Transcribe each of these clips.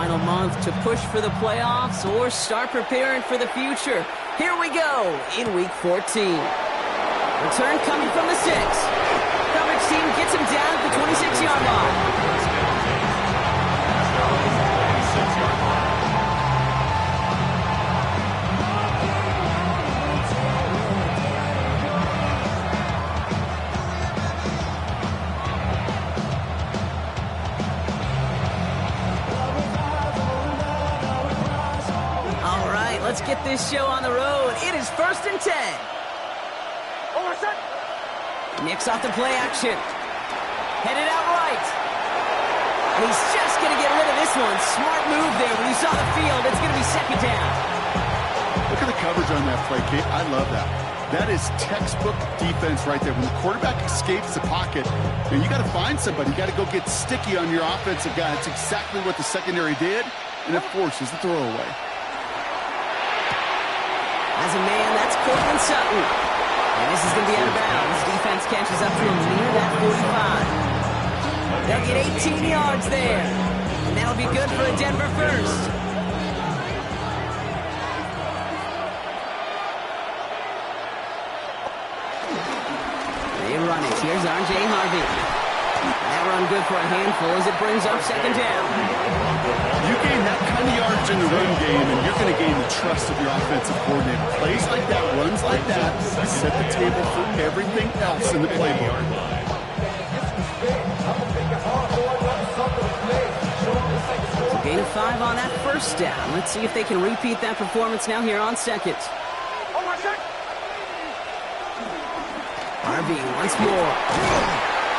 final month to push for the playoffs or start preparing for the future. Here we go in Week 14. Return coming from the 6. Coverage team gets him down at the 26-yard line. Let's get this show on the road. It is 1st and 10. Nicks off the play action. Headed out right. And he's just going to get rid of this one. Smart move there. When you saw the field, it's going to be 2nd down. Look at the coverage on that play, Kate. I love that. That is textbook defense right there. When the quarterback escapes the pocket, and you got to find somebody. You got to go get sticky on your offensive guy. That's exactly what the secondary did, and it forces the throwaway. As a man, that's Cortland Sutton. And this is going to be out of bounds. Defense catches up to him near that 45. They'll get 18 yards there. And that'll be good for a Denver first. They run it. Here's R.J. Harvey. That run good for a handful as it brings up 2nd down. You gain that kind of yards in the run game, and you're going to gain the trust of your offensive coordinator. Plays like that, runs like that, set the table for everything else in the playbook. So gain of 5 on that 1st down. Let's see if they can repeat that performance now here on 2nd. Harvey once more.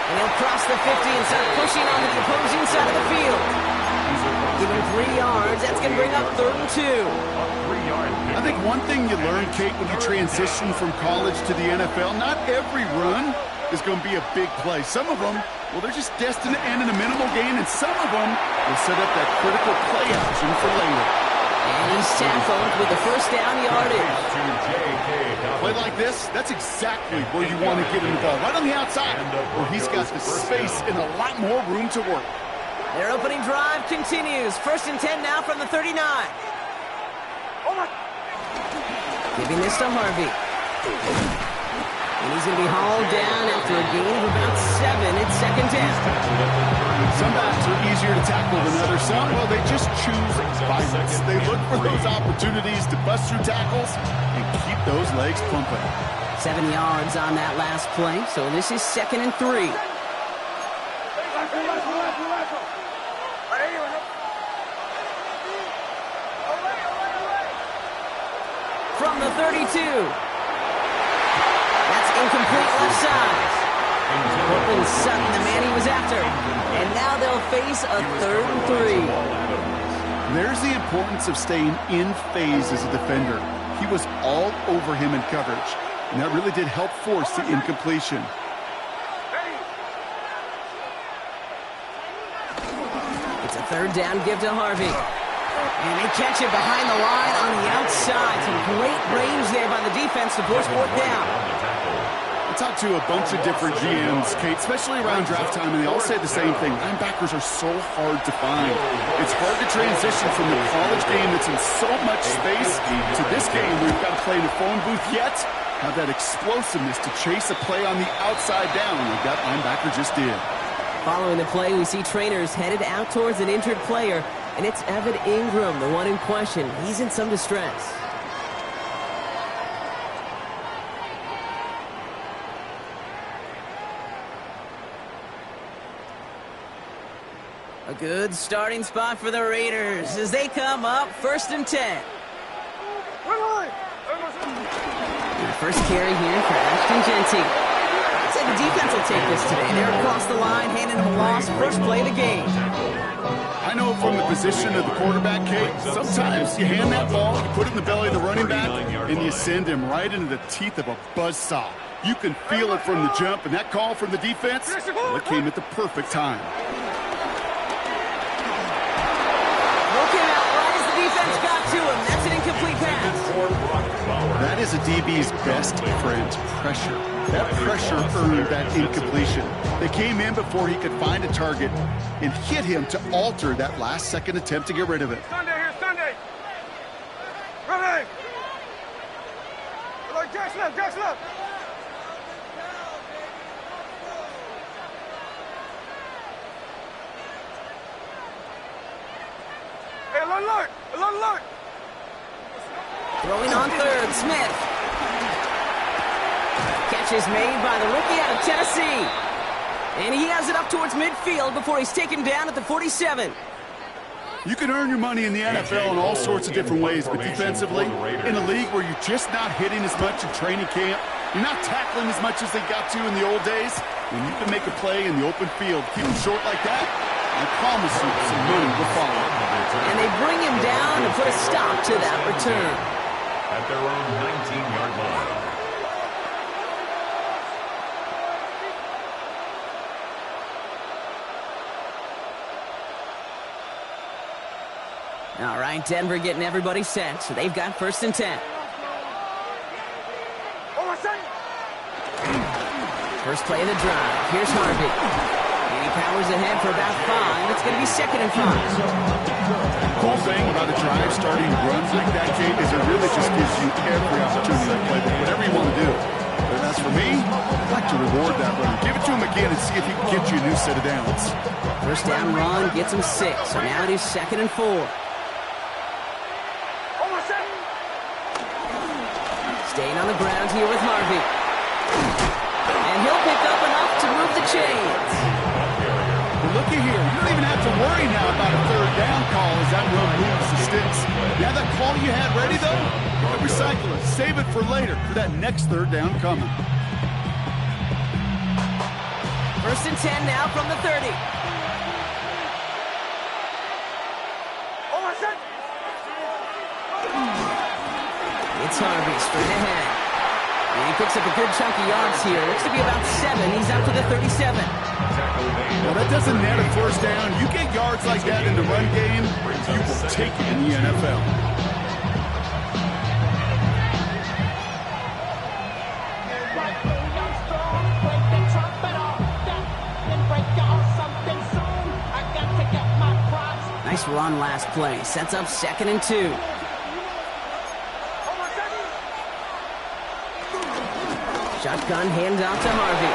And he'll cross the 50 and start pushing onto the opposing side of the field. Give him 3 yards. That's going to bring up 3rd and 2. I think one thing you learn, Kate, when you transition from college to the NFL, not every run is going to be a big play. Some of them, well, they're just destined to end in a minimal gain, and some of them will set up that critical play action for later. And he's tackled with the 1st down yardage. Play like this, that's exactly where you want to get him the ball, right on the outside, where he's got the space and a lot more room to work. Their opening drive continues. 1st and 10 now from the 39. Giving this to Harvey. And he's going to be hauled down after a gain of about 7. It's 2nd down. Some backs are easier to tackle than others. Some, well, they just choose violence. They look for those opportunities to bust through tackles and keep those legs pumping. 7 yards on that last play, so this is 2nd and 3. From the 32. That's incomplete left side. Cortland Sutton, the man he was after. And now they'll face a 3rd and 3. There's the importance of staying in phase as a defender. He was all over him in coverage, and that really did help force the incompletion. It's a 3rd down give to Harvey. And they catch it behind the line on the outside. Some great range there by the defense to push 4th down. I talked to a bunch of different GMs, Kate, especially around draft time, and they all say the same thing. Linebackers are so hard to find. It's hard to transition from the college game that's in so much space to this game where you've got to play in a phone booth, yet have that explosiveness to chase a play on the outside down like that linebacker just did. Following the play, we see trainers headed out towards an injured player, and it's Evan Ingram, the one in question. He's in some distress. A good starting spot for the Raiders as they come up 1st and 10. The first carry here for Ashton Genty. I'd say the defense will take this today. They're across the line, handing him a loss. First play of the game. I know from the position of the quarterback, Kate, sometimes you hand that ball, you put it in the belly of the running back, and you send him right into the teeth of a buzzsaw. You can feel it from the jump, and that call from the defense, well, it came at the perfect time. Broken out right as the defense got to him. That's an incomplete pass. That is a DB's best friend, pressure. That pressure earned that incompletion. They came in before he could find a target and hit him to alter that last-second attempt to get rid of it. Sunday here, Sunday. Ready. Jackson up, Jackson up. Hey, alert, alert. Throwing on third, Smith. Catch is made by the rookie out of Tennessee. And he has it up towards midfield before he's taken down at the 47. You can earn your money in the NFL in all sorts of different ways, but defensively, in a league where you're just not hitting as much in training camp, you're not tackling as much as they got to in the old days, when you can make a play in the open field, keep them short like that, I promise you some money will follow. And they bring him down to put a stop to that return. At their own 19-yard line. All right, Denver getting everybody set, so they've got 1st and 10. First play of the drive. Here's Harvey. And he powers ahead for about 5. It's going to be 2nd and 5. Cool thing about a drive starting runs like that, Kate, is it really just gives you every opportunity to play whatever you want to do. But as for me, I'd like to reward that run. Give it to him again and see if he can get you a new set of downs. First down run gets him 6, so now it is 2nd and 4. Staying on the ground here with Harvey. And he'll pick up enough to move the chains. Well, looky here. You don't even have to worry now about a 3rd down call as that run moves the sticks. Yeah, that call you had ready, though, you can recycle it. Save it for later for that next 3rd down coming. 1st and 10 now from the 30. It's Harvey straight ahead. And he picks up a good chunk of yards here. Looks to be about 7. He's out to the 37. Well, that doesn't net a 1st down. You get yards like that in the run game, you will take it in the NFL. Nice run last play. Sets up 2nd and 2. Shotgun handoff to Harvey.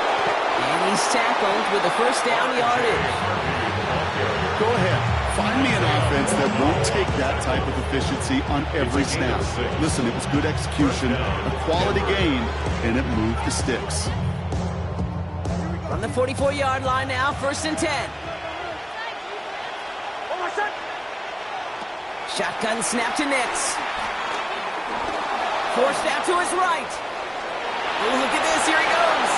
And he's tackled with the 1st down yardage. Go ahead. Find me an offense that won't take that type of efficiency on every snap. Listen, it was good execution, a quality game, and it moved the sticks. From the 44-yard line now, 1st and 10. Shotgun snap to Nix. Forced out to his right. Oh, look at this, here he goes.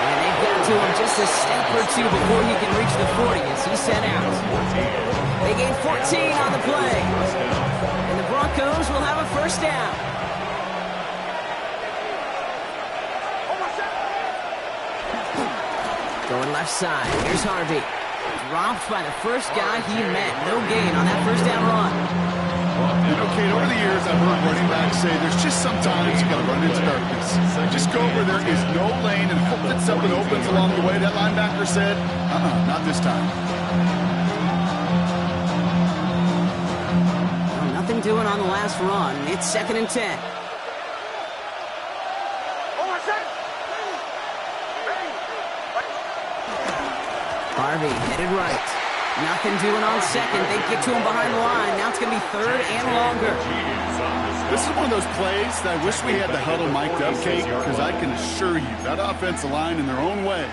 And they've got to him just a step or 2 before he can reach the 40 as he's sent out. They gain 14 on the play. And the Broncos will have a 1st down. Going left side, here's Harvey. Dropped by the first guy he met. No gain on that 1st down run. You know, Kate, over the years, I've heard running backs say there's just sometimes you got to run into darkness. Just go where there is no lane and hope that something opens along the way. That linebacker said, not this time. Well, nothing doing on the last run. It's 2nd and 10. Harvey headed right. Nothing doing on 2nd. They get to him behind the line. Now it's going to be 3rd and longer. This is one of those plays that I wish we had the huddle mic'd up, Kate, because I can assure you that offensive line in their own way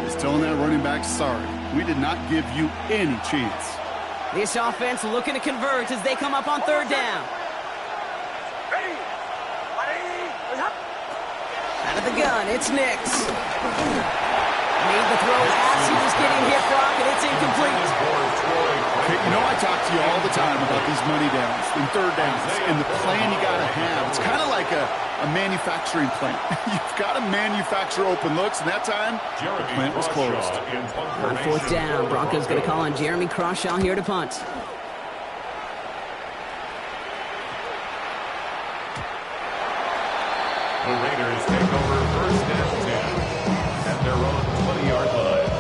is telling that running back, sorry, we did not give you any chance. This offense looking to convert as they come up on 3rd down. Out of the gun, it's Nix. Made the throw as he was getting hit, Brock, and it's incomplete. Okay, you know I talk to you all the time about these money downs and 3rd downs and the plan you got to have. It's kind of like a manufacturing plant. You've got to manufacture open looks, and that time, the plant was closed. On 4th down, Broncos going to call on Jeremy Crawshaw here to punt. take over first and 10 at their own 20-yard line.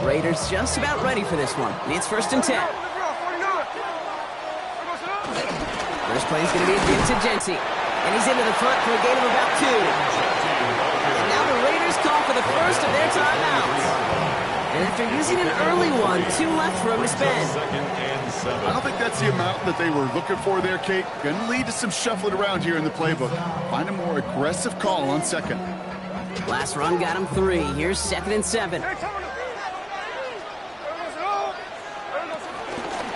Raiders just about ready for this one. It's first and 10. First play is going to be against Genty. And he's into the front for a gain of about 2. And now the Raiders call for the first of their timeouts. And after using an early one, 2 left for him to spend. I don't think that's the amount that they were looking for there, Kate. Going to lead to some shuffling around here in the playbook. Find a more aggressive call on second. Last run got him 3. Here's second and 7.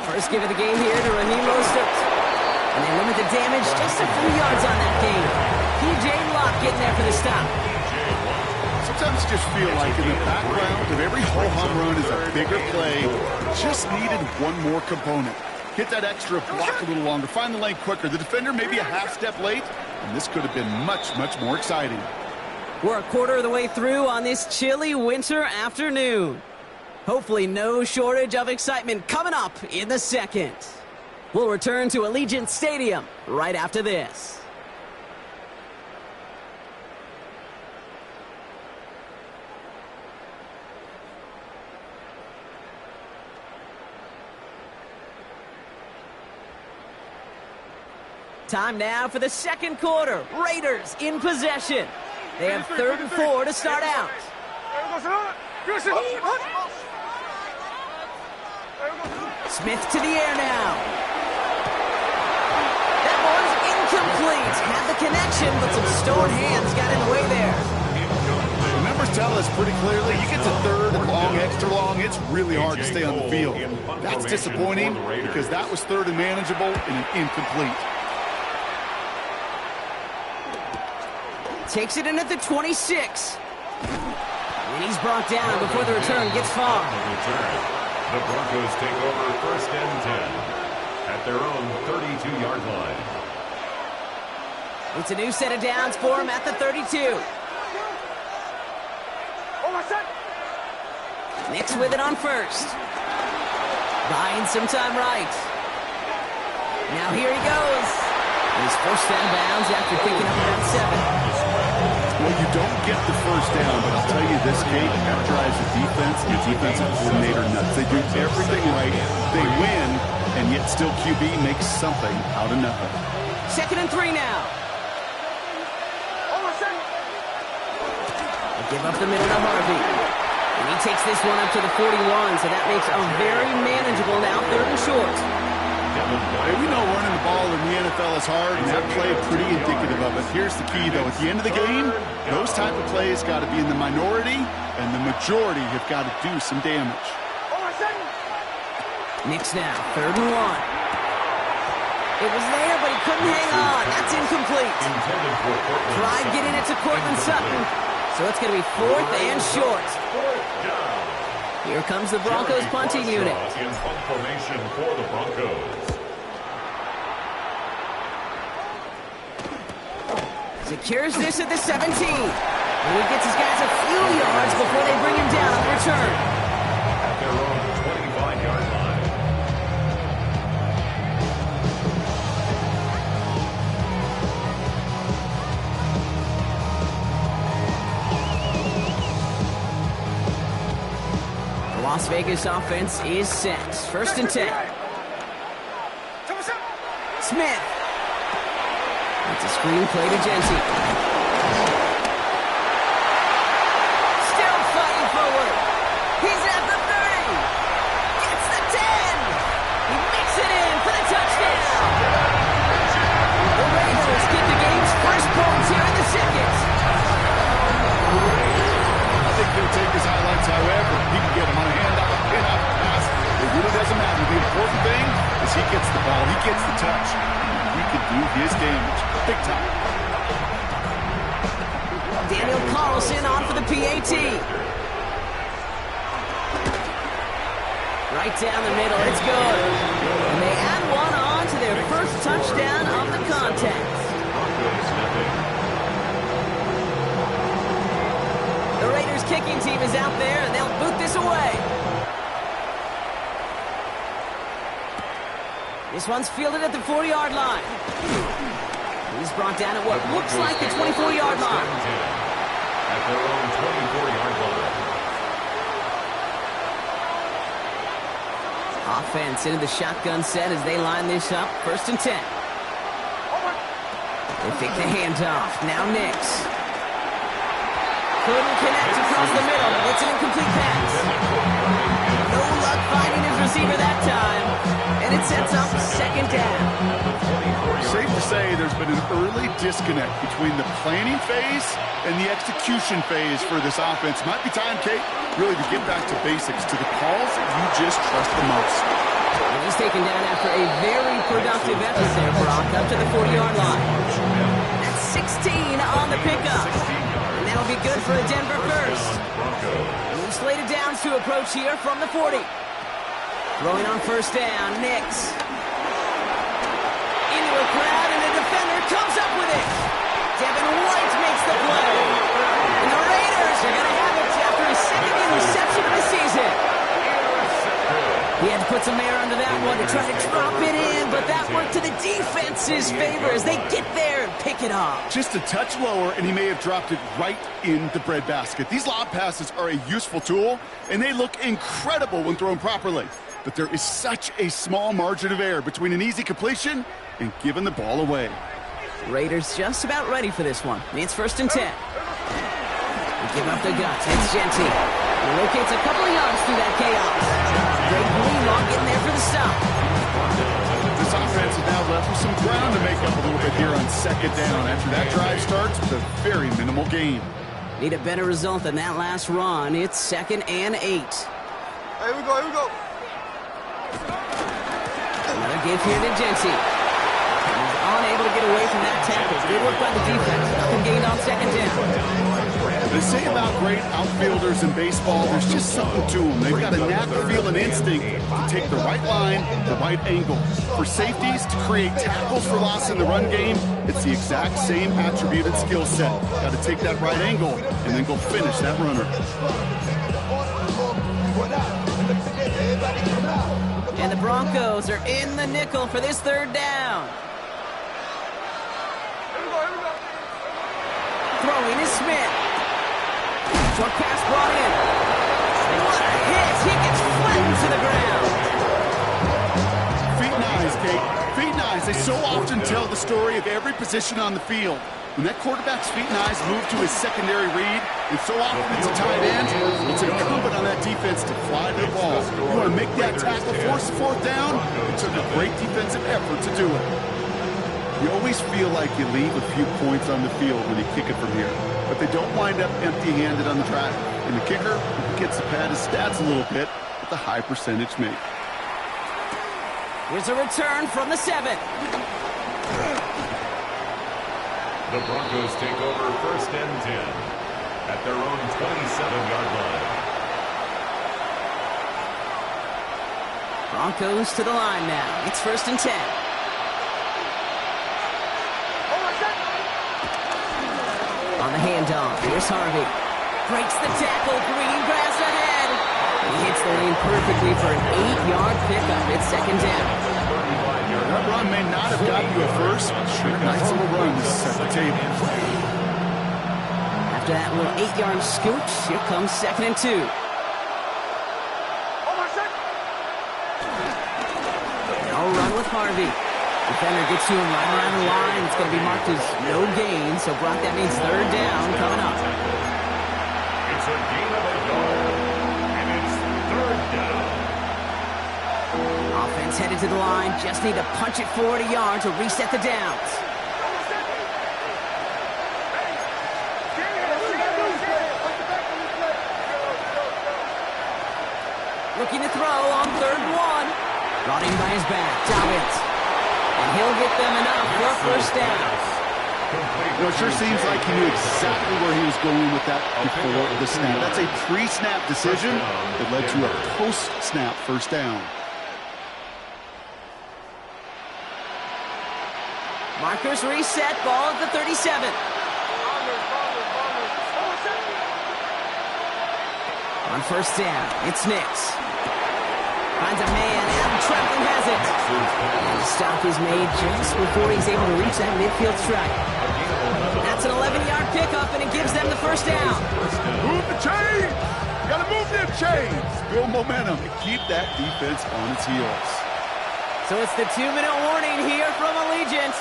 First give of the game here to Raheem Mostert. And they limit the damage just a few yards on that game. P.J. Locke getting there for the stop. Sometimes you just feel like in the background of every whole home run is a bigger play. Just needed one more component. Hit that extra block a little longer. Find the lane quicker. The defender maybe a half step late. And this could have been much, much more exciting. We're a quarter of the way through on this chilly winter afternoon. Hopefully no shortage of excitement coming up in the second. We'll return to Allegiant Stadium right after this. Time now for the second quarter. Raiders in possession. They have 3rd and 4 to start out. Smith to the air now. That one's incomplete. Had the connection, but some stone hands got in the way there. The numbers tell us pretty clearly, you get to 3rd and long, extra long, it's really hard to stay on the field. That's disappointing because that was 3rd and manageable and an incomplete. Takes it in at the 26. And he's brought down before the return gets far. The Broncos take over first and 10 at their own 32-yard line. It's a new set of downs for him at the 32. Nick's with it on first. Buying some time right. Now here he goes. He's first down bounds after picking up around 7. Well, you don't get the first down, but I'll tell you this, Kate, that drives the defense and the defensive coordinator nuts. They do everything right, they win, and yet still QB makes something out of nothing. 2nd and 3 now. They give up the middle to Harvey. And he takes this one up to the 41, so that makes a very manageable now 3rd and short. Hey, we know running the ball in the NFL is hard, and that play pretty indicative of it. Here's the key, though. At the end of the game, those type of plays got to be in the minority, and the majority have got to do some damage. Knicks now, 3rd and 1. It was there, but he couldn't hang on. That's incomplete. Tried getting it to Cortland Sutton, so it's going to be 4th and short. Here comes the Broncos punting unit. In punt formation for the Broncos. Secures this at the 17. And he gets his guys a few yards before they bring him down on the return. At their own 25-yard line. The Las Vegas offense is set. 1st and 10. Smith. It's a screen play to Genty. Still fighting forward. He's at the 30. Gets the 10. He makes it in for the touchdown. The Raiders get the game's first points here in the second. I think he'll take his highlights however. He can get him on a handoff, a pin-up, pass. It really doesn't matter. The important thing is he gets the ball. He gets the touch. He can do his damage. Big time. Daniel Carlson on for the PAT. Right down the middle, it's good. And they add one on to their first touchdown of the contest. The Raiders kicking team is out there, and they'll boot this away. This one's fielded at the 40-yard line. He's brought down at what looks like the 24-yard line. At their own 24-yard line. Offense into the shotgun set as they line this up. 1st and 10. They pick the handoff. Now Nix. Couldn't connect across the middle. It's an incomplete pass. No luck finding his receiver that time. And it sets up 2nd down. Safe to say there's been an early disconnect between the planning phase and the execution phase for this offense. Might be time, Kate, really to get back to basics, to the calls you just trust the most. And he's taken down after a very productive effort there, Brock, up to the 40-yard line. That's 16 on the pickup. And that'll be good for a Denver first. Move slated downs to approach here from the 40. Throwing on 1st down, Nix. Into a crowd, and the defender comes up with it. Devin White makes the play. And the Raiders are going to have it after his 2nd interception of the season. He had to put some air under that one to try to drop it in, but that worked to the defense's favor as they get there and pick it off. Just a touch lower, and he may have dropped it right in the breadbasket. These lob passes are a useful tool, and they look incredible when thrown properly. But there is such a small margin of error between an easy completion and giving the ball away. Raiders just about ready for this one. It's 1st and 10. They give up the guts. It's Genty. He locates a couple of yards through that chaos. Great Greenlaw getting there for the stop. This offense has now left with some ground to make up a little bit here on 2nd down after that drive starts with a very minimal gain. Need a better result than that last run. It's 2nd and 8. Here we go, here we go. Another give here to Genty. He's unable to get away from that tackle. Good work by the defense. Nothing gained on 2nd down. They say about great outfielders in baseball, there's just something to them. They've got a knack for feel and instinct to take the right line, the right angle. For safeties to create tackles for loss in the run game, it's the exact same attributed skill set. Got to take that right angle and then go finish that runner. And the Broncos are in the nickel for this 3rd down. Throwing is Smith. Short pass brought in. And what a hit! He gets flattened to the ground. Feet and eyes, Kate. Feet and eyes. They so often tell the story of every position on the field. When that quarterback's feet and eyes move to his secondary read, and so often it's a tight end, it's incumbent on that defense to fly to the ball. You want to make that tackle, force the 4th down? It took a great defensive effort to do it. You always feel like you leave a few points on the field when you kick it from here, but they don't wind up empty-handed on the track. And the kicker gets to pad his stats a little bit with a high percentage make. Here's a return from the 7. The Broncos take over 1st and 10 at their own 27-yard line. Broncos to the line now. It's 1st and 10. On the handoff, here's Harvey. Breaks the tackle, green grass ahead. He hits the lane perfectly for an 8-yard pickup. It's 2nd down. That run may not have got you at first, but sure, nice little run to set the table. After that little 8-yard scooch, here comes 2nd and 2. No run with Harvey. Defender gets to him right around the line. It's going to be marked as no gain. So, Brock, that means 3rd down coming up. It's a gain of a yard, and it's 3rd down. Offense headed to the line. Just need to punch it forward a yard to reset the downs. Looking to throw on 3rd and 1. Brought in by his back. Dobbins. And he'll get them enough for a 1st down. It sure seems like he knew exactly where he was going with that before the snap. That's a pre-snap decision that led to a post-snap 1st down. Markers reset. Ball at the 37. On 1st down, it's Nix. Finds a man, and Traveling has it. And the stop is made just before he's able to reach that midfield strike. That's an 11-yard pickup, and it gives them the first down. Move the chains! Gotta move them chains! Build momentum and keep that defense on its heels. So it's the 2-minute warning here from Allegiant.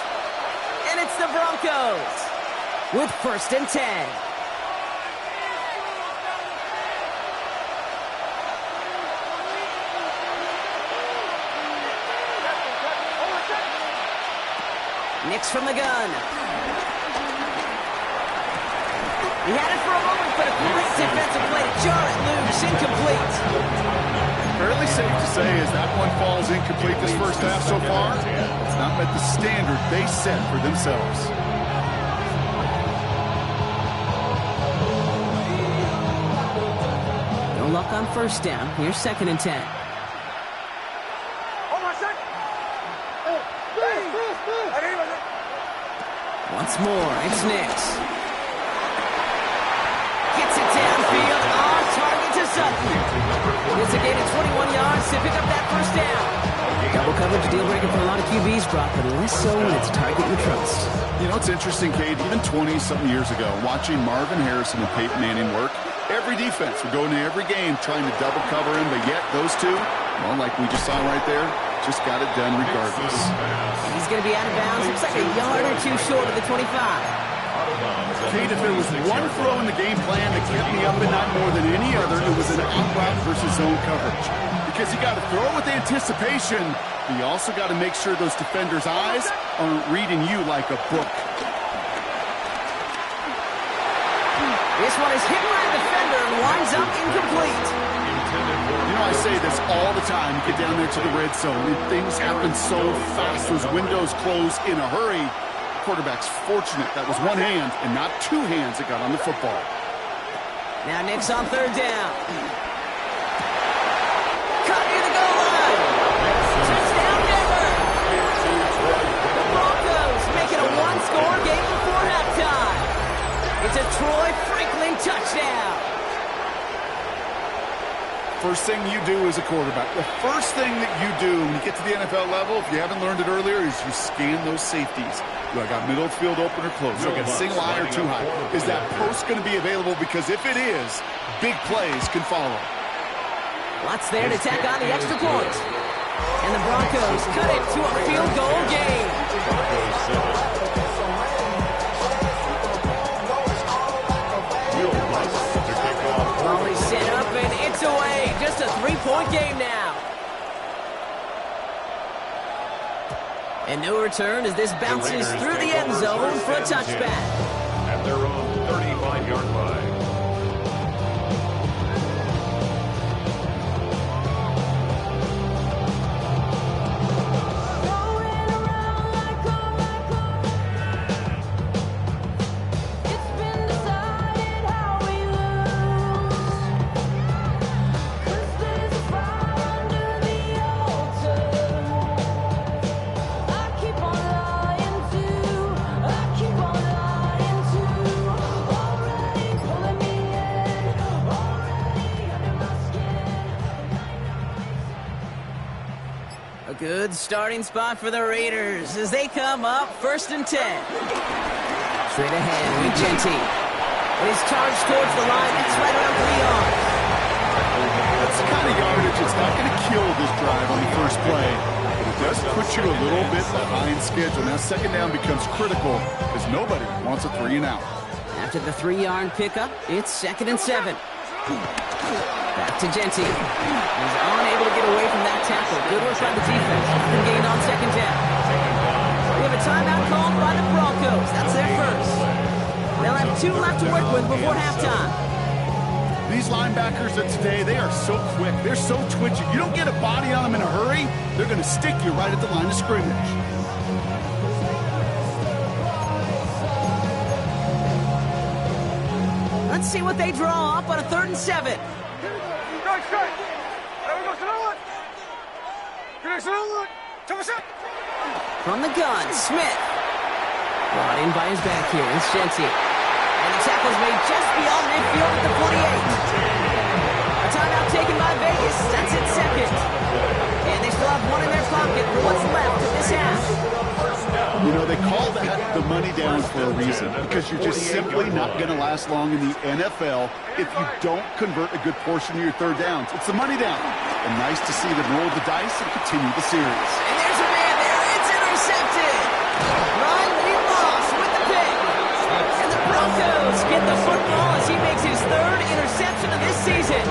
And it's the Broncos with 1st and 10. Nix from the gun. He had it for a moment, but a great defensive play to jar it loose. Incomplete. Fairly safe to say as that one falls incomplete this first half so far, it's not met the standard they set for themselves. No luck on 1st down. Here's 2nd and 10. Once more, it's Nix. Gets it downfield, on target to Sutton. It's a gain of 21 yards to pick up that 1st down. Double coverage deal breaker for a lot of QBs, Brock, but less so when it's a target you trust. You know, it's interesting, Cade, even 20-something years ago, watching Marvin Harrison and Peyton Manning work, every defense would go into every game trying to double cover him, but yet those two, well, like we just saw right there, just got it done regardless. He's going to be out of bounds. Looks like a yard or two short of the 25. Kate, if there was one throw in the game plan that kept me up at night more than any other, it was an out route versus zone coverage. Because you got to throw with anticipation, but you also got to make sure those defenders' eyes aren't reading you like a book. This one is hit by a defender and winds up incomplete. You know, I say this all the time. You get down there to the red zone, and things happen so fast. Those windows close in a hurry. The quarterback's fortunate that was one hand and not two hands that got on the football. Now Nix on 3rd down. Cut near the goal line. Touchdown Denver. The Broncos make it a one-score game before halftime. It's a Troy Franklin touchdown. First thing you do as a quarterback, the first thing that you do when you get to the NFL level, if you haven't learned it earlier, is you scan those safeties. Do I got middle field open or close? Do I got single high or too high? Is that post going to be available? Because if it is, big plays can follow. Lots there to tack on the extra point. And the Broncos cut it to a field goal game. Already set up and it's away. Just a 3-point game now. And no return as this bounces through the end zone for a touchback. At their own 35-yard line. Good starting spot for the Raiders as they come up 1st and 10. Straight ahead with Genty. He's charged towards the line. It's right around 3 yards. That's the kind of yardage that's not going to kill this drive on the first play. But it does put you a little bit behind schedule. Now 2nd down becomes critical because nobody wants a 3 and out. After the 3-yard pickup, it's 2nd and 7. Back to Genty. He's unable to get away from that tackle. Good work by the defense. Nothing gained on 2nd down. We have a timeout called by the Broncos. That's their first. They'll have 2 left to work with before halftime. These linebackers of today, they are so quick. They're so twitchy. You don't get a body on them in a hurry, they're going to stick you right at the line of scrimmage. Let's see what they draw up on a 3rd and 7. From the gun, Smith. Brought in by his back here, it's Genty. And the tackle's made just beyond midfield at the 48. A timeout taken by Vegas. That's its 2nd. still have one in their pocket for what's left of this half. You know, they call that the money down for a reason, because you're just simply not going to last long in the NFL if you don't convert a good portion of your third downs. It's the money down. And nice to see them roll the dice and continue the series. And there's a man there. It's intercepted. Riley Moss with the pick. And the Broncos get the football as he makes his third interception of this season.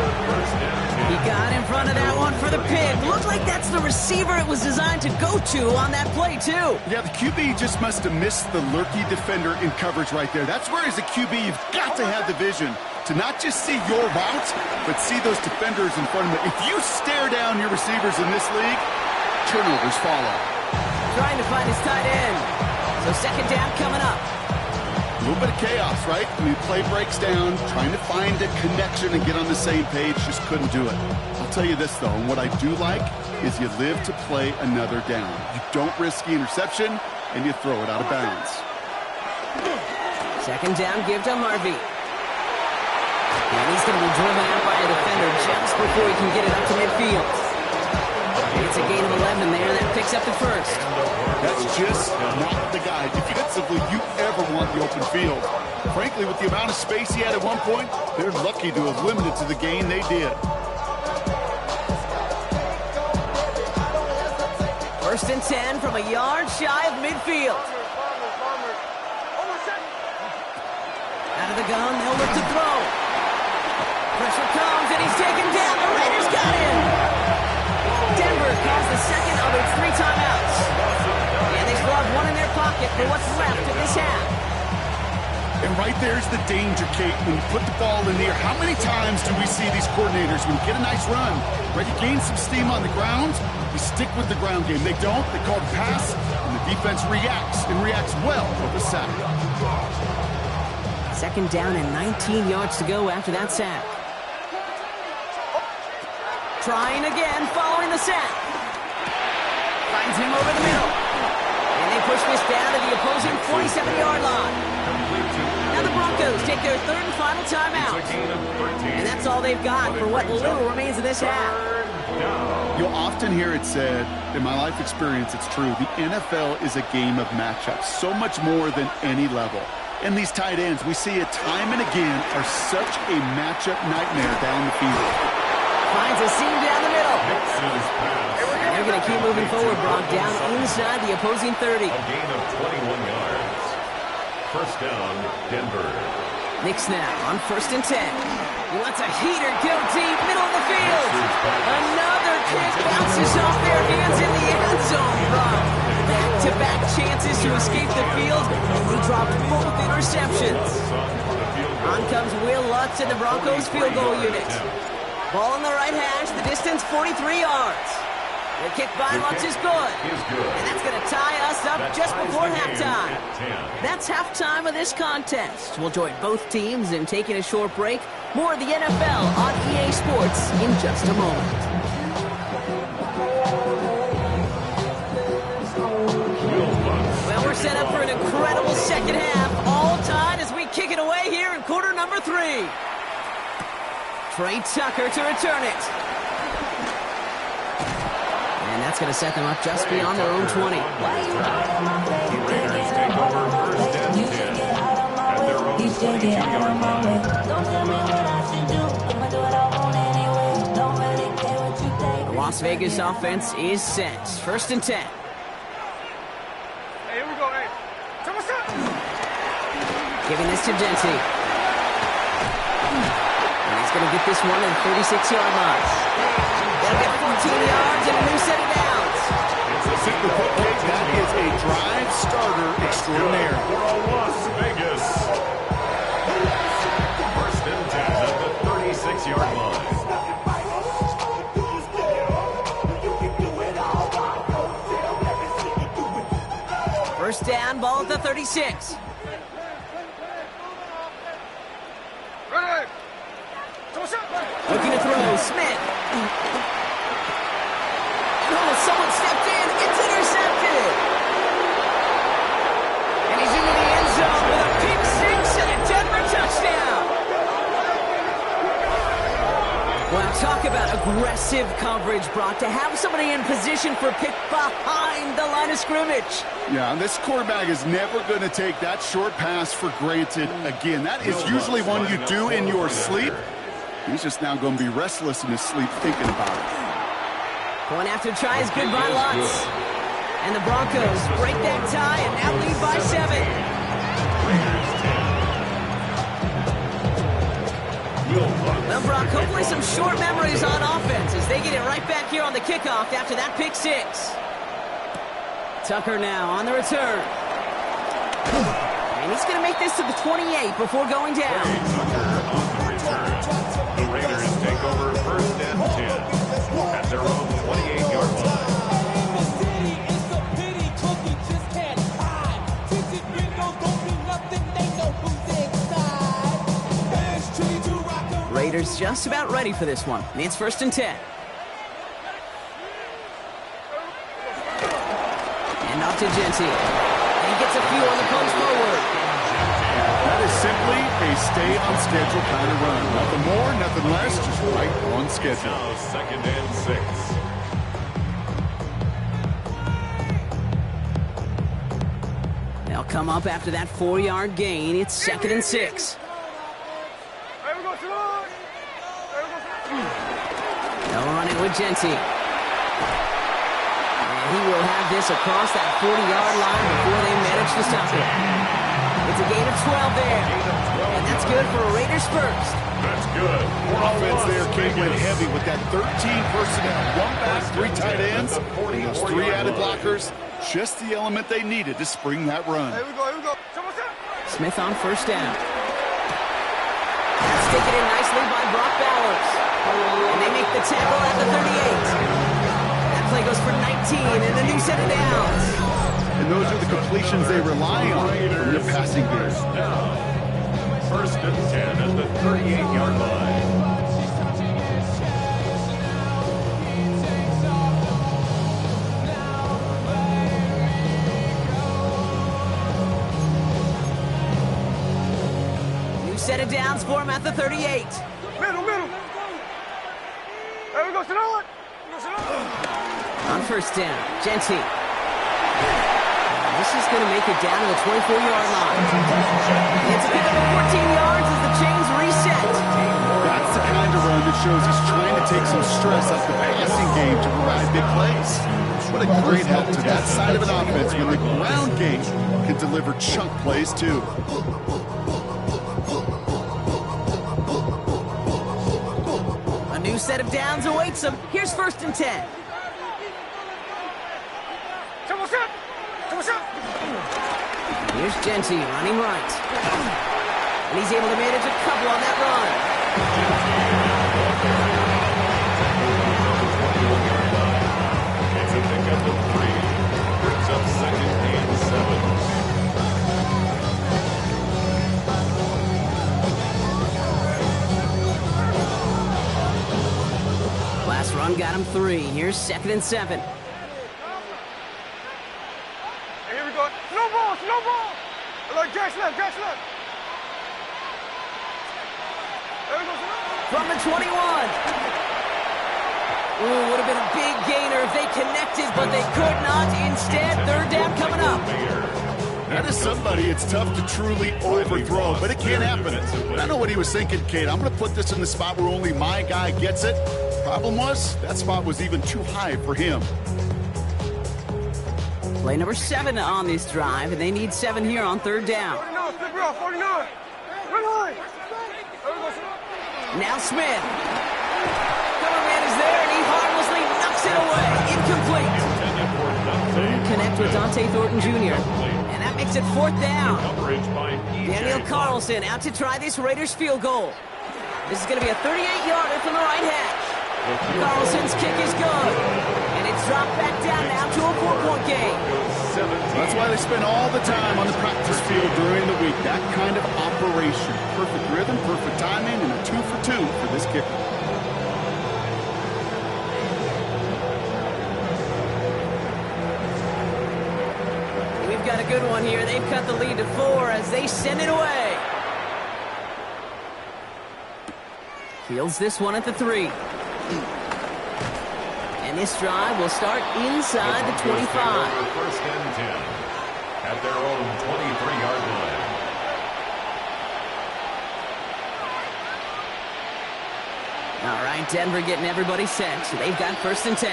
He got in front of that one for the pick. Looked like that's the receiver it was designed to go to on that play, too. Yeah, the QB just must have missed the lurky defender in coverage right there. That's where, as a QB, you've got to have the vision to not just see your route, but see those defenders in front of you. If you stare down your receivers in this league, turnovers follow. Trying to find his tight end. So second down coming up. A little bit of chaos, right? I mean, play breaks down, trying to find a connection and get on the same page, just couldn't do it. I'll tell you this, though, and what I do like is you live to play another down. You don't risk the interception, and you throw it out of bounds. Second down, give to Harvey. And he's going to be driven out by a defender just before he can get it up to midfield. It's a gain of 11 there. That picks up the first. That's just not the guy defensively you ever want the open field. Frankly, with the amount of space he had at one point, they're lucky to have limited to the gain they did. First and 10 from a yard shy of midfield. Out of the gun, they'll look to throw. Pressure comes, and he's taken down. The Raiders got him. Denver calls the second of its 3 timeouts. And they still have one in their pocket for what's left of this half. And right there's the danger, Kate, when you put the ball in the air. How many times do we see these coordinators, when you get a nice run, right, you gain some steam on the ground, you stick with the ground game. They don't, they call the pass, and the defense reacts, and reacts well with the sack. Second down and 19 yards to go after that sack. Trying again, following the sack. Finds him over the middle. And they push this down to the opposing 47-yard line. Now the Broncos take their third and final timeout. And that's all they've got for what little remains of this half. You'll often hear it said, in my life experience, it's true, the NFL is a game of matchups, so much more than any level. And these tight ends, we see it time and again, are such a matchup nightmare down the field. Finds a seam down the middle. And they're going to keep moving forward, Brock, down inside the opposing 30. A gain of 21 yards. First down, Denver. Knicks now on first and 10. He lets a heater go deep, middle of the field. Another kick bounces off their hands in the end zone, Brock. Back-to-back chances to escape the field, and he dropped both interceptions. On comes Will Lutz and the Broncos field goal unit. Ball in the right hash, the distance 43 yards. The kick by Lutz is good. And that's going to tie us up just before halftime. That's halftime of this contest. We'll join both teams in taking a short break. More of the NFL on EA Sports in just a moment. Well, we're set up for an incredible second half. All tied as we kick it away here in quarter number 3. Trey Tucker to return it. And that's going to set them up just beyond their own 20. The Raiders take over first and 10 at their own 22-yard line. The Las Vegas offense is set. First and 10. Hey, here we go, hey. Tell us up. Giving this to Dente. And he's going to get this one at 36-yard line. They'll get 14 yards and a new set of downs. Super quick kick, that is a drive starter extraordinaire. Las Vegas. First and 10 at the 36-yard line. First down, ball at the 36. Ready. Tell us up. Looking to throw, Smith. Oh, someone stepped in. It's intercepted. And he's into the end zone with a pick six and a Denver touchdown. Well, talk about a aggressive coverage, Brock, to have somebody in position for a pick behind the line of scrimmage. Yeah, and this quarterback is never going to take that short pass for granted again. That is usually one you do in your sleep. He's just now going to be restless in his sleep thinking about it. Point after try is good by Lutz. And the Broncos break that tie and now lead by 7. Well, Brock, hopefully some short memories on offense as they get it right back here on the kickoff after that pick 6. Tucker now on the return. And he's going to make this to the 28 before going down. The Raiders take over first and 10 at their own 28-yard line. Raiders just about ready for this one. It's first and 10. And off to Genty. And he gets a few on the punch forward. That is simply a stay-on-schedule kind of run. Nothing more, nothing less, just right on schedule. Now second and 6. They'll come up after that 4-yard gain. It's second and 6. They'll run it with Genty. And he will have this across that 40-yard line before they manage to stop it. It's a gain of 12 there. And that's good for a Raiders first. That's good. Offense there came in heavy with that 13 personnel. 1 back, 3 tight ends, and those 3 added blockers. Just the element they needed to spring that run. Here we go. Smith on first down. That's taken in nicely by Brock Bowers. And they make the tackle at the 38. That play goes for 19 and a new set of downs. And those are the completions they rely on from their passing game. Now, first and 10 at the 38-yard line. New set of downs for him at the 38. Middle. There we go, sit on. On first down, Genty. This is going to make it down to the 24-yard line. It's a pick up of 14 yards as the chains reset. That's the kind of run that shows he's trying to take some stress off the passing game to provide big plays. What a great help to that side of an offense when the ground game can deliver chunk plays too. A new set of downs awaits him. Here's first and 10. Here's Genty running right. And he's able to manage a couple on that run. It's a pickup of 3. Brings up second and 7. Last run got him 3. Here's second and 7. Here we go. No ball. Like Jackson left. There we go. From the 21. Ooh, would have been a big gainer if they connected, but they could not. Instead, third down coming up. That is somebody it's tough to truly overthrow, but it can happen. I know what he was thinking, Kate. I'm going to put this in the spot where only my guy gets it. Problem was, that spot was even too high for him. Play number 7 on this drive, and they need 7 here on third down. 49. Now Smith. Cover man is there, and he harmlessly knocks it away. Incomplete. Connect with Dante Thornton Jr. And that makes it fourth down. Daniel Carlson out to try this Raiders field goal. This is going to be a 38-yarder from the right hash. Carlson's kick is good. And it's dropped back down now to a 4-point game. That's why they spend all the time on the practice field during the week. That kind of operation. Perfect rhythm, perfect timing, and a 2 for 2 for this kicker. We've got a good one here. They've cut the lead to 4 as they send it away. Fields this one at the 3. And this drive will start inside the 25. First and 10 at their own 23-yard line. All right, Denver getting everybody set. So they've got first and 10.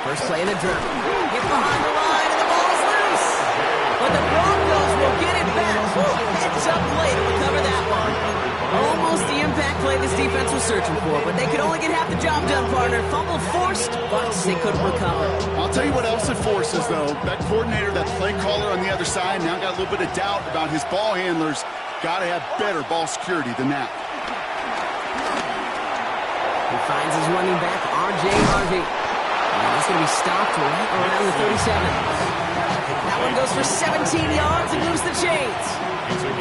First play of the drill. Get behind the line, and the ball's loose. But the Broncos will get it back. Heads-up play to recover that one. Almost the impact play this defense was searching for, but they could only get half the job done, partner. Fumble forced, but they couldn't recover. I'll tell you what else it forces, though. That coordinator, that play caller on the other side, now got a little bit of doubt about his ball handlers. Got to have better ball security than that. He finds his running back, R.J. Harvey. And he's going to be stopped right around the 37. That one goes for 17 yards and moves the chains.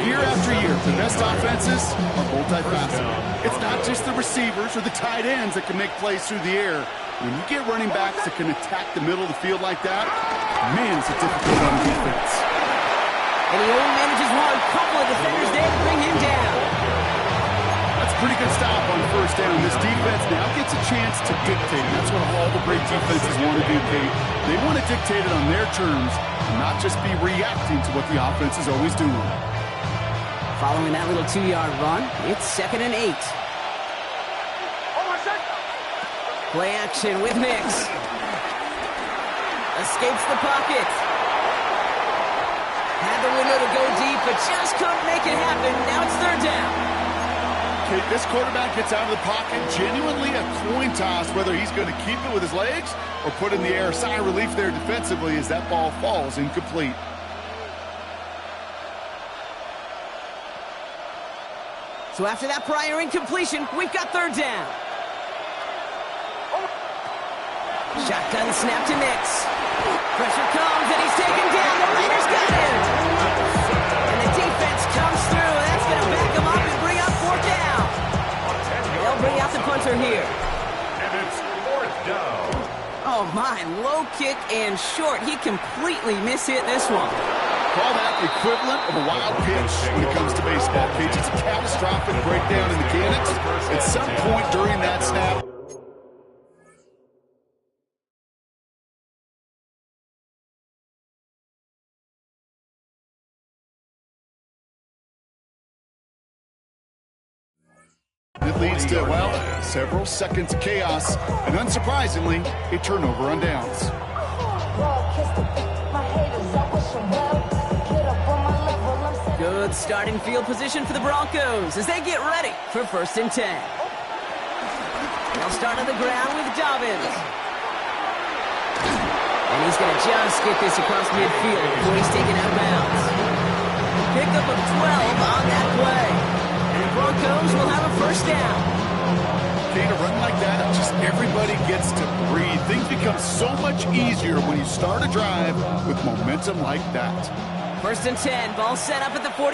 Year after year, the best offenses are multifaceted. It's not just the receivers or the tight ends that can make plays through the air. When you get running backs that can attack the middle of the field like that, man, it's a difficult on defense. And he only manages one. Couple of defenders there to bring him down. That's a pretty good stop on first down. This defense now gets a chance to dictate. That's what all the great defenses want to do, Kate. They want to dictate it on their terms and not just be reacting to what the offense is always doing. Following that little 2-yard run, it's 2nd and 8. Play action with Mix. Escapes the pocket. Had the window to go deep, but just couldn't make it happen. Now it's 3rd down. Okay, this quarterback gets out of the pocket, genuinely a coin toss, whether he's going to keep it with his legs or put in the air. Sigh of relief there defensively as that ball falls incomplete. So after that prior incompletion, we've got 3rd down. Shotgun snap to Nix. Pressure comes, and he's taken down. The Raiders got him. And the defense comes through. That's going to back him up and bring up 4th down. They'll bring out the punter here. And it's 4th down. Oh, my. Low kick and short. He completely mishit this one. Call that the equivalent of a wild pitch when it comes to baseball, Cage. It's a catastrophic breakdown in mechanics. At some point during that snap, it leads to, well, several seconds of chaos, and unsurprisingly, a turnover on downs. Good starting field position for the Broncos as they get ready for 1st and 10. They'll start on the ground with Dobbins. And he's going to just get this across midfield before he's taken out of bounds. Pickup of 12 on that play. And the Broncos will have a 1st down. Okay, a run like that, just everybody gets to breathe. Things become so much easier when you start a drive with momentum like that. 1st and 10, ball set up at the 48.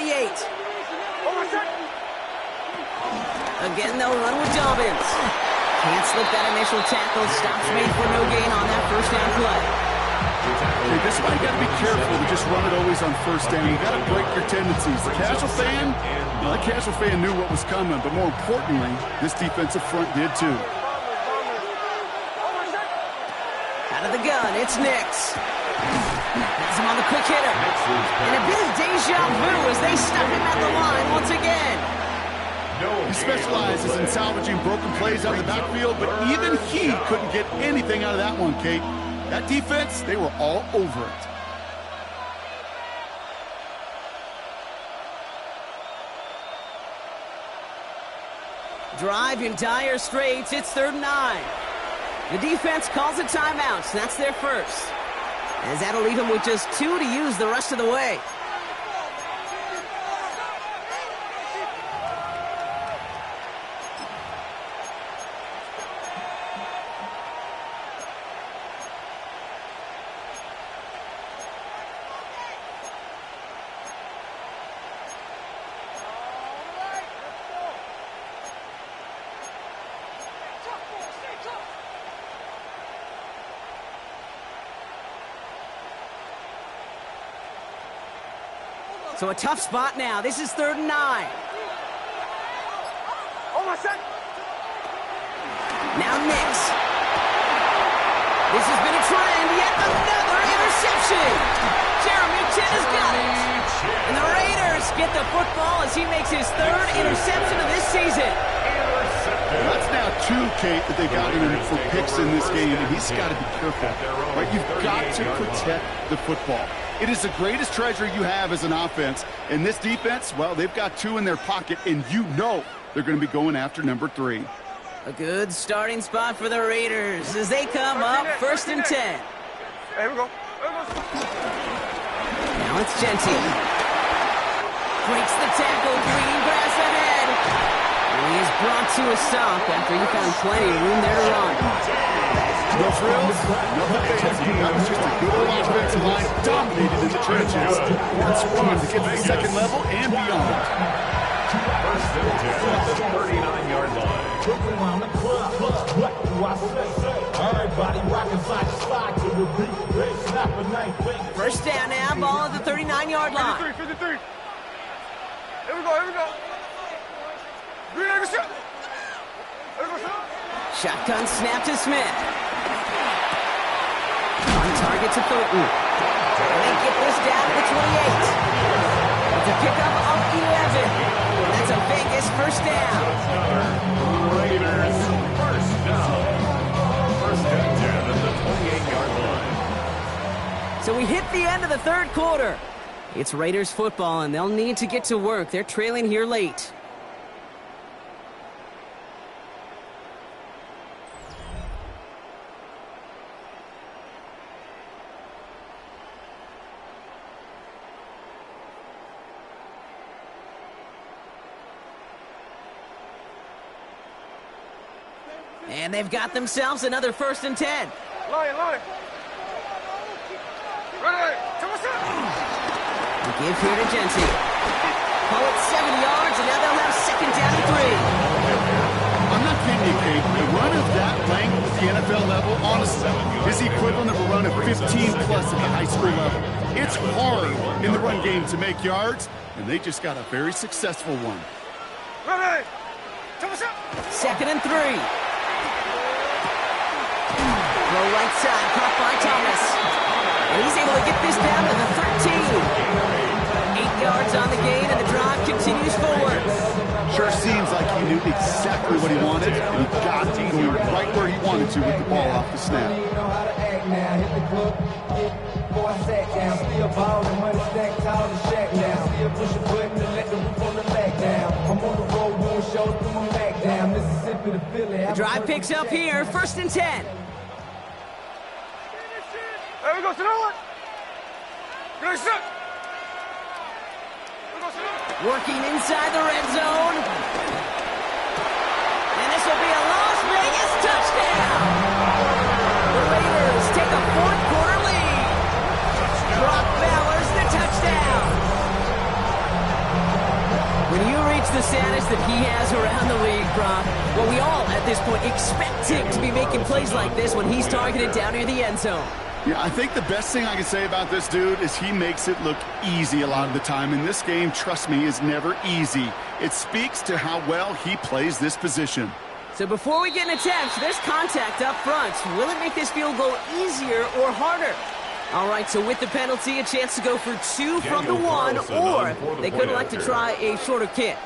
Again, they'll run with Dobbins. Can't slip that initial tackle. Stops made for no gain on that 1st down play. Okay, this is why you got to be careful to just run it always on 1st down. You got to break your tendencies. The casual fan knew what was coming, but more importantly, this defensive front did too. Out of the gun, it's Nix. Has him on the quick hitter. And a bit of deja vu as they stop him at the line once again. He specializes in salvaging broken plays out of the backfield, but even he couldn't get anything out of that one, Kate. That defense, they were all over it. Drive in dire straits. It's 3rd and 9. The defense calls a timeout. So that's their first. As that'll leave them with just 2 to use the rest of the way. So a tough spot now. This is 3rd and 9. Now Nix. This has been a trend. Yet another interception. Jeremy Chin has got it. And the Raiders get the football as he makes his third interception of this season. That's now 2, Kate, that they've gotten him for picks in this game, and he's got to be careful. Right? You've got to protect the football. It is the greatest treasure you have as an offense. And this defense, well, they've got 2 in their pocket, and you know they're going to be going after number 3. A good starting spot for the Raiders as they come up 1st and 10. Here we go. Now it's Genty. Breaks the tackle, green grass ahead. And he is brought to a stop after he found plenty of room there to run. No frills, no fancy. That was just a good old offensive line dominated in the trenches. That's fun to get to the second level and beyond. 1st and 10 at the 39-yard line. First down now, ball at the 39-yard line. 53. Here we go. Green egg shot. Here we go, shot. Shotgun snap to Smith. On target to Thornton. They get this down to the 28. It's a pickup of 11. That's a Vegas first down. Raiders first down. 1st and 10 at the 28-yard line. So we hit the end of the third quarter. It's Raiders football, and they'll need to get to work. They're trailing here late. And they've got themselves another 1st and 10. Lion. Ready. Come on, shot. Give here to Genty. Call it 7 yards, and now they'll have 2nd down and 3. I'm not kidding you, Kate. A run of that length at the NFL level, honestly, is the equivalent of a run of 15-plus at the high school level. It's hard in the run game to make yards, and they just got a very successful one. Ready. Come on, shot. 2nd and 3. Go right side, caught by Thomas. And he's able to get this down to the 13. 8 yards on the gain, and the drive continues forward. Sure seems like he knew exactly what he wanted, and he got to go right where he wanted to with the ball off the snap. The drive picks up here, 1st and 10. There we go, sit on. Good shot. Working inside the red zone. And this will be a Las Vegas touchdown. The Raiders take a 4th quarter lead. Brock Bowers the touchdown. When you reach the status that he has around the league, Brock, well, we all at this point expect him to be making plays like this when he's targeted down near the end zone. Yeah, I think the best thing I can say about this dude is he makes it look easy a lot of the time. And this game, trust me, is never easy. It speaks to how well he plays this position. So before we get an attempt, there's contact up front. Will it make this field goal easier or harder? All right, so with the penalty, a chance to go for 2 from the 1, or they could like to try a shorter kick.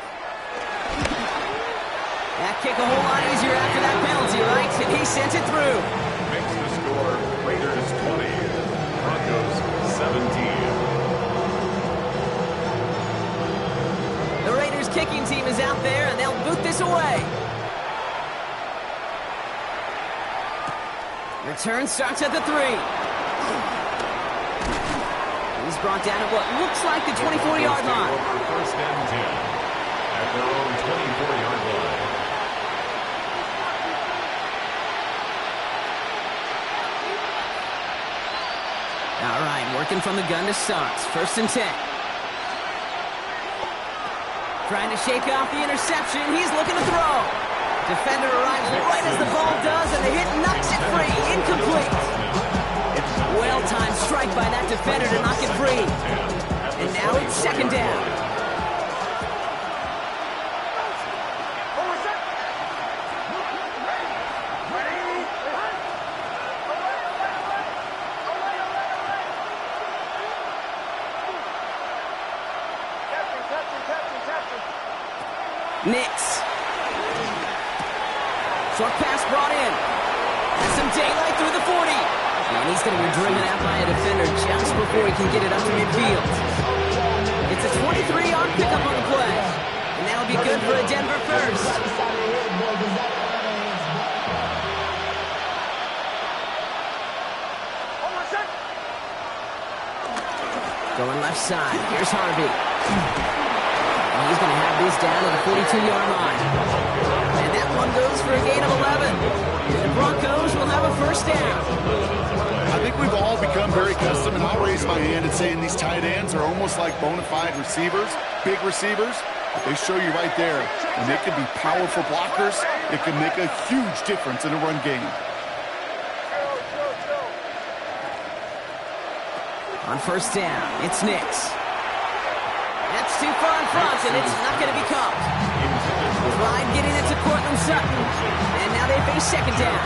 That kick a whole lot easier after that penalty, right? And he sent it through. Makes the score Raiders 20, Broncos 17. The Raiders kicking team is out there, and they'll boot this away. Return starts at the 3. He's brought down at what looks like the 24-yard line. First and 10 at their own 24-yard line. All right, working from the gun to start. 1st and 10. Trying to shake off the interception. He's looking to throw. Defender arrives right as the ball does, and the hit knocks it free. Incomplete. Well-timed strike by that defender to knock it free. And now it's 2nd down. Nix. Short pass brought in. Has some daylight through the 40. And he's going to be driven out by a defender just before he can get it up to midfield. It's a 23-yard pickup on the play. And that'll be good for a Denver first. Going left side. Here's Harvey. And he's going to have this down to the 42-yard line. And that one goes for a gain of 11. And the Broncos will have a first down. I think we've all become very accustomed, and I'll raise my hand and saying these tight ends are almost like bona fide receivers, big receivers. They show you right there, and they can be powerful blockers. It can make a huge difference in a run game. On first down, it's Nix. That's too far in front, and it's not going to be caught. Clyde getting it to Cortland Sutton, and now they face second down.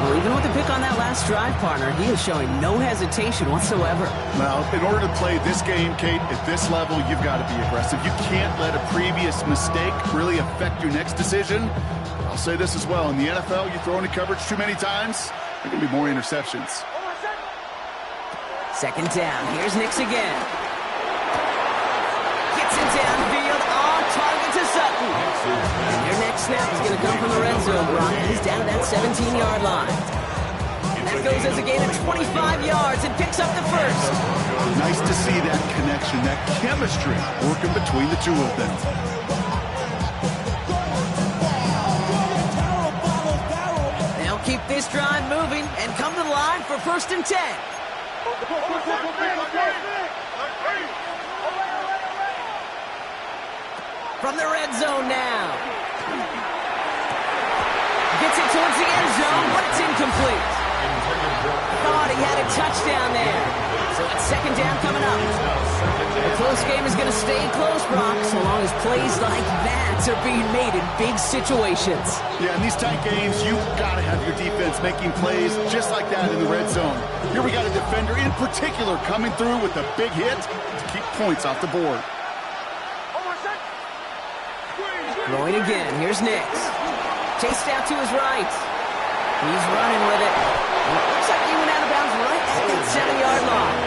Well, even with the pick on that last drive, partner, he is showing no hesitation whatsoever. Now, in order to play this game, Kate, at this level, you've got to be aggressive. You can't let a previous mistake really affect your next decision. I'll say this as well. In the NFL, you throw into coverage too many times, there can be more interceptions. Second down. Here's Nix again. Gets it downfield on target to Sutton. And their next snap is going to come from the red zone, Brian. He's down to that 17-yard line. And that goes as a gain of 25 yards and picks up the first. Nice to see that connection, that chemistry working between the two of them. They'll keep this drive moving and come to the line for first and 10. From the red zone now. Gets it towards the end zone, but it's incomplete. Thought he had a touchdown there. So it's second down coming up. The close game is going to stay close, Brock, so long as plays like that are being made in big situations. Yeah, in these tight games, you've got to have your defense making plays just like that in the red zone. Here we got a defender in particular coming through with a big hit to keep points off the board. Throwing again. Here's Nix. Chased out to his right. He's running with it. And it looks like he went out of bounds right at that 7-yard line.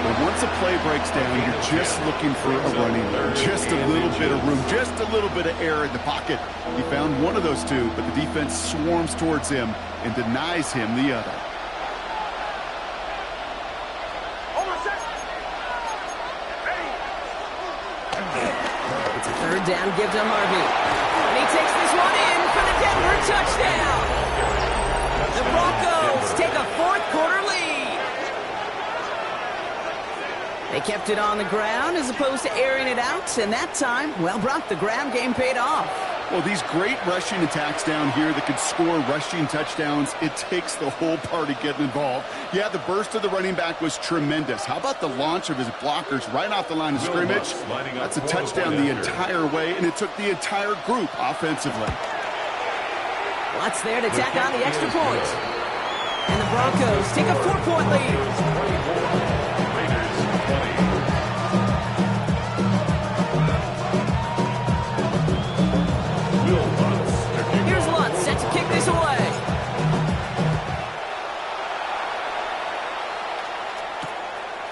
But once a play breaks down, you're just looking for a running room. Just a little bit of room, just a little bit of air in the pocket. He found one of those two, but the defense swarms towards him and denies him the other. It's a third down, give to Harvey. And he takes this one in for the Denver touchdown. The Broncos take a fourth-quarter lead. They kept it on the ground as opposed to airing it out, and that time, well, Brock, the ground game paid off. Well, these great rushing attacks down here that could score rushing touchdowns, it takes the whole party getting involved. Yeah, the burst of the running back was tremendous. How about the launch of his blockers right off the line of scrimmage? That's a touchdown the entire way, and it took the entire group offensively. Watts there to tack on the extra point. And the Broncos take a 4-point lead. Here's Lutz set to kick this away.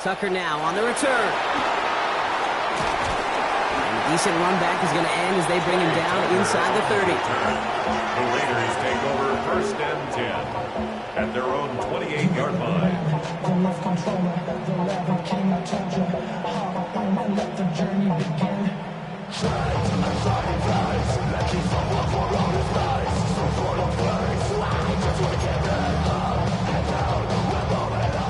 Tucker now on the return. And a decent run back is going to end as they bring him down inside the 30. The Raiders take over first and 10 at their own 28-yard line.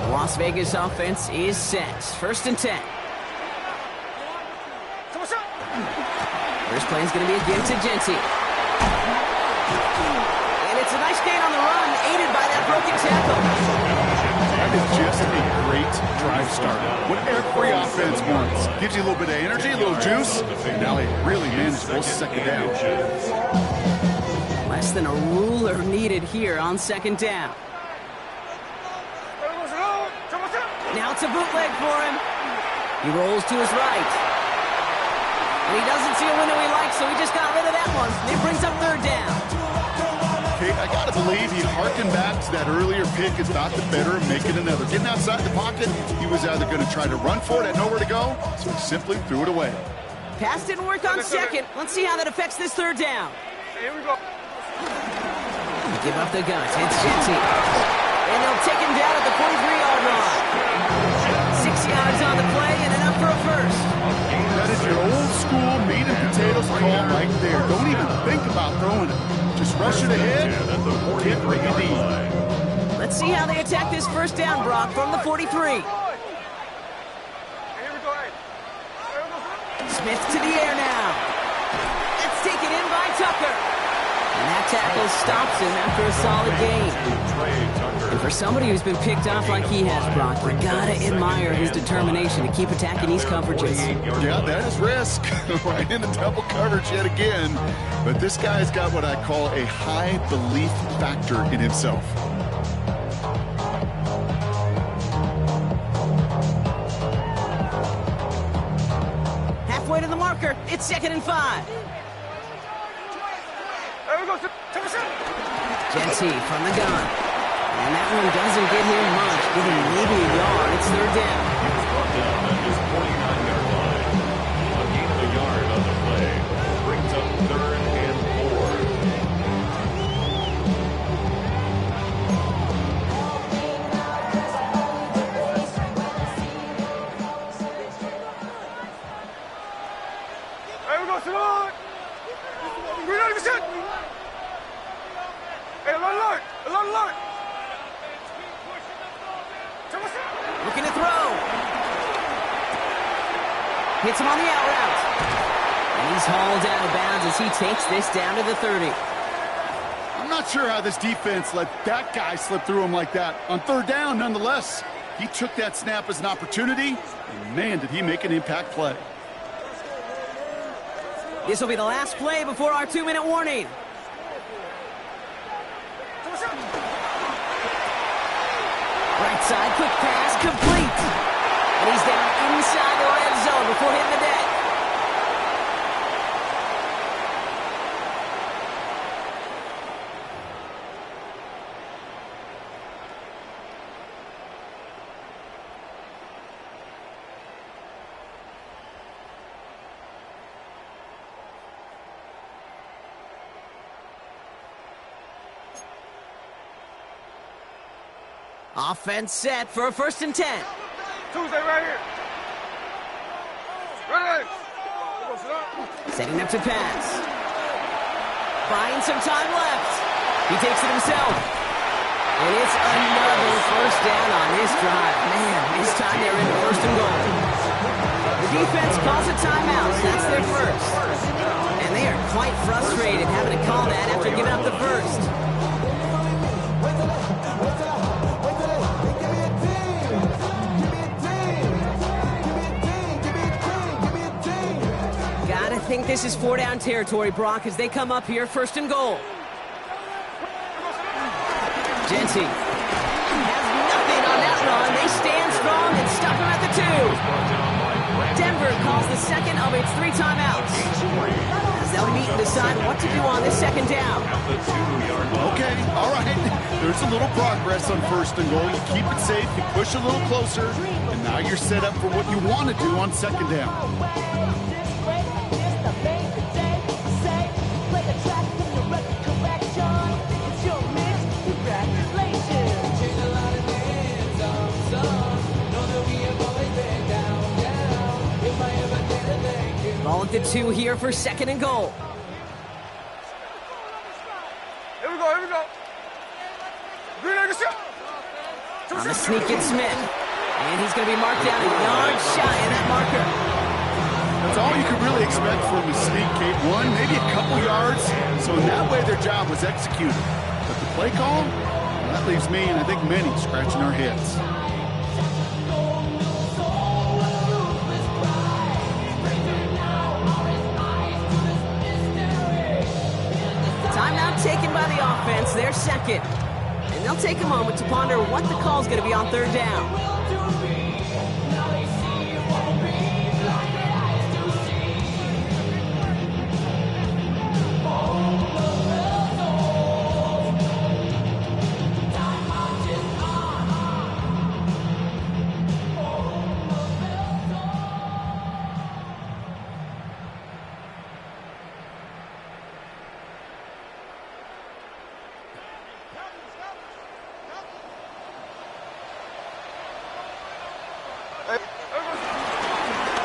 The Las Vegas offense is set. First and 10. First play is going to be a give to Genty. And it's a nice gain on the run, aided by that broken tackle. That is just a great drive start. What every offense wants. Gives you a little bit of energy, a little juice. And now they really managed both second down. Less than a ruler needed here on second down. Now it's a bootleg for him. He rolls to his right. And he doesn't see a window he likes, so he just got rid of that one. And it brings up third down. Okay, I got to believe he harkened back to that earlier pick and thought the better of making another. Getting outside the pocket, he was either going to try to run for it, had nowhere to go, so he simply threw it away. Pass didn't work on second. Let's see how that affects this third down. Here we go. Give up the guns. It's Jetty. And they'll take him down at the 43-yard line. 6 yards on the play and enough for a first. That is your old school meat and potatoes call right there. Don't even think about throwing it. Just rush it ahead and get what you need. Let's see how they attack this first down, Brock, from the 43. Here we go. Smith to the air now. It's taken in by Tucker. And that tackle stops him after a solid gain. And for somebody who's been picked off like he has, Brock, you gotta admire his determination to keep attacking these coverages. Yeah, that is risk. Right into double coverage yet again. But this guy's got what I call a high belief factor in himself. Halfway to the marker. It's 2nd and 5. There we go. Genty from the gun. And that one doesn't get him much. Give him maybe a yard. It's third down. He's brought down at his 49-yard line. A gain of a yard on the play. Brings up 3rd and 4. There we go. Salon. We're not even set. Hey, alert. Looking to throw. Hits him on the out route. And he's hauled out of bounds as he takes this down to the 30. I'm not sure how this defense let that guy slip through him like that. On third down, nonetheless, he took that snap as an opportunity, and man, did he make an impact play. This will be the last play before our 2-minute warning. Right side, quick pass, complete. And he's down inside the red zone before hitting the deck. Offense set for a 1st and 10. Tuesday right here. Ready. Setting up to pass. Buying some time left. He takes it himself. And it's another first down on this drive. Man, this time they're in 1st and goal. The defense calls a timeout. That's their first. And they are quite frustrated having to call that after giving up the first. I think this is 4-down territory, Brock, as they come up here, 1st and goal. Genty has nothing on that run. They stand strong and stop him at the 2. Denver calls the second of its 3 timeouts. As they'll meet and decide what to do on this 2nd down. Okay, all right. There's a little progress on 1st and goal. You keep it safe, you push a little closer, and now you're set up for what you want to do on 2nd down. Ball at the 2 here for 2nd and goal. Here we go. On the sneak in Smith. And he's going to be marked down a yard shy of that marker. That's all you could really expect from the sneak, Kate. 1, maybe a couple yards. So in that way, their job was executed. But the play call, well, that leaves me and I think many scratching our heads. Timeout taken by the offense, their 2nd. And they'll take a moment to ponder what the call's going to be on 3rd down.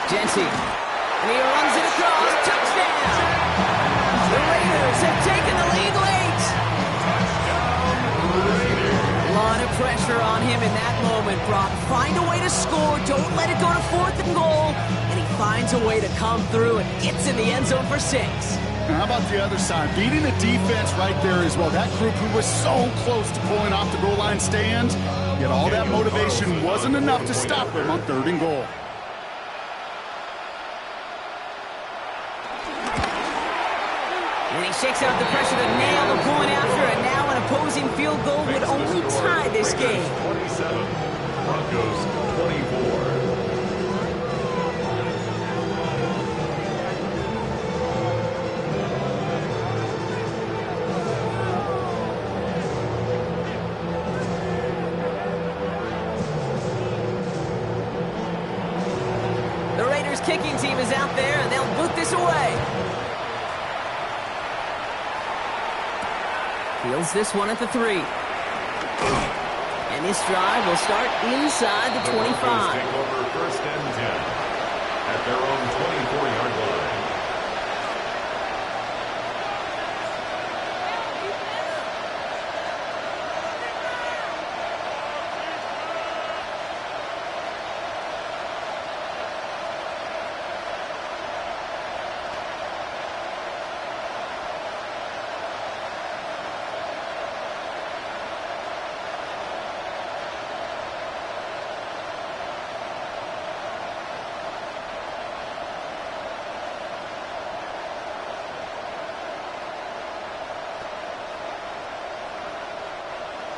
Jenty. And he runs it across. Touchdown! The Raiders have taken the lead late. A lot of pressure on him in that moment, Brock. Find a way to score. Don't let it go to 4th and goal. And he finds a way to come through and gets in the end zone for 6. And how about the other side? Beating the defense right there as well. That group who was so close to pulling off the goal line stand, yet all that motivation wasn't enough to stop them on 3rd and goal. And he shakes out the pressure to nail the point after, and now an opposing field goal would only tie this game. 27, Broncos 24. The Raiders kicking team is out there, and they'll boot this away. Fields this one at the 3. And this drive will start inside the 25. Take over 1st and 10 at their own 24-yard line.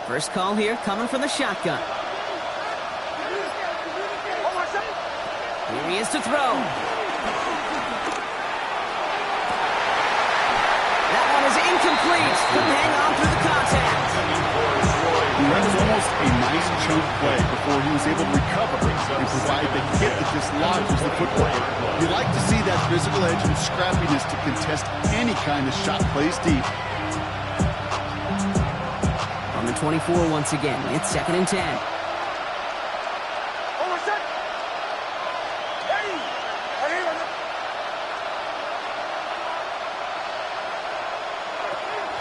First call here coming from the shotgun. Here he is to throw. That one is incomplete. Couldn't hang on through the contact. That was almost a nice chunk play before he was able to recover and provide the hit that dislodges the football. You like to see that physical edge and scrappiness to contest any kind of shot plays deep. On the 24 once again, it's 2nd and 10.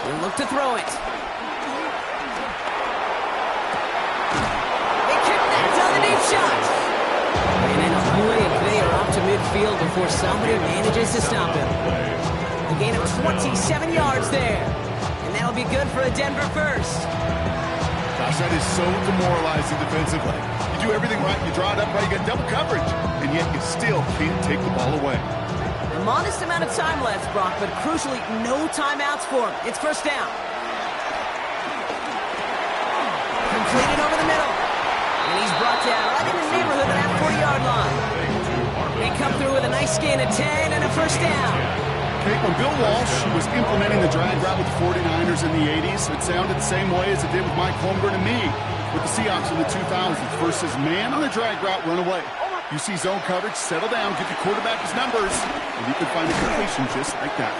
He'll look to throw it. They kick that to the deep shot. And in a blink, they are up to midfield before somebody manages to stop him. A gain of 27 yards there. And that'll be good for a Denver first. Gosh, that is so demoralizing defensively. You do everything right, you draw it up right, you got double coverage, and yet you still can't take the ball away. A modest amount of time left, Brock, but crucially, no timeouts for him. It's first down. Completed over the middle. And he's brought down right in the neighborhood of that 40-yard line. They come through with a nice gain of 10 and a first down. Okay, when Bill Walsh was implementing the drag route with the 49ers in the 80s, it sounded the same way as it did with Mike Holmgren and me with the Seahawks in the 2000s versus man on the drag route, run away. You see zone coverage, settle down, get the quarterback his numbers, and you can find a completion just like that.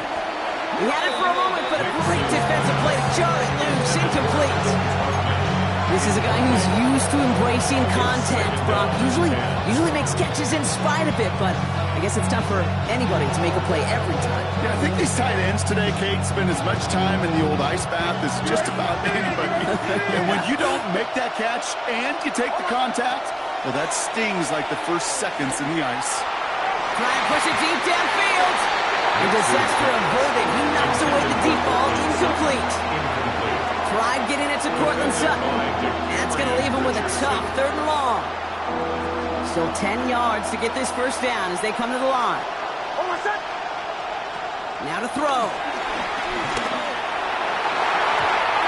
He had it for a moment, but a great defensive play to jar it loose, incomplete. This is a guy who's used to embracing contact, Brock. Usually makes catches in spite of it, but I guess it's tough for anybody to make a play every time. Yeah, I think these tight ends today, Kate, spend as much time in the old ice bath as just about anybody. And when you don't make that catch and you take the contact, well, that stings like the first seconds in the ice. Try and push it deep downfield. A disaster averted. He knocks away the deep ball, incomplete. Tried getting it to Cortland Sutton. That's going to leave him with a tough 3rd and long. Still 10 yards to get this first down as they come to the line. Now to throw.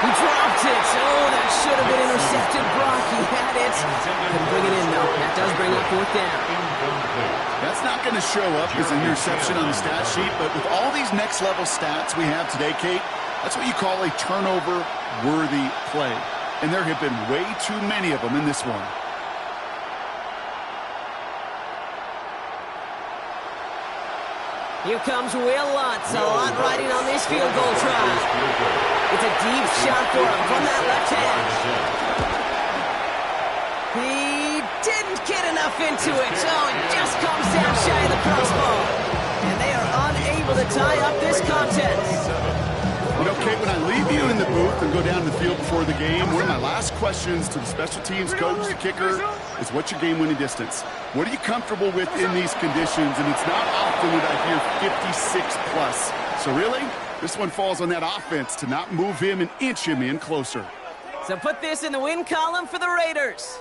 He dropped it. Oh, that should have been intercepted. Brock, he had it. Couldn't bring it in, though. That does bring up 4th down. That's not going to show up as an interception on the stat sheet, but with all these next-level stats we have today, Kate, that's what you call a turnover-worthy play. And there have been way too many of them in this one. Here comes Will Lutz. A lot riding on this field goal try. It's a deep shot for him from that left hand. He didn't get enough into it. Oh, it just comes down shy of the crossbar. And they are unable to tie up this contest. You know, Kate, when I leave you in the booth and go down the field before the game, one of my last questions to the special teams coach, the kicker, is what's your game-winning distance? What are you comfortable with in these conditions? And it's not often that I hear 56 plus. So really, this one falls on that offense to not move him and inch him in closer. So put this in the win column for the Raiders.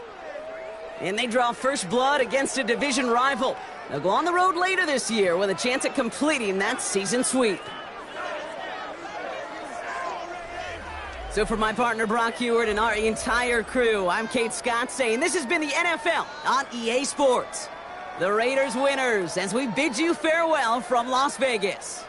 And they draw first blood against a division rival. They'll go on the road later this year with a chance at completing that season sweep. So for my partner Brock Heward and our entire crew, I'm Kate Scott saying this has been the NFL on EA Sports. The Raiders winners as we bid you farewell from Las Vegas.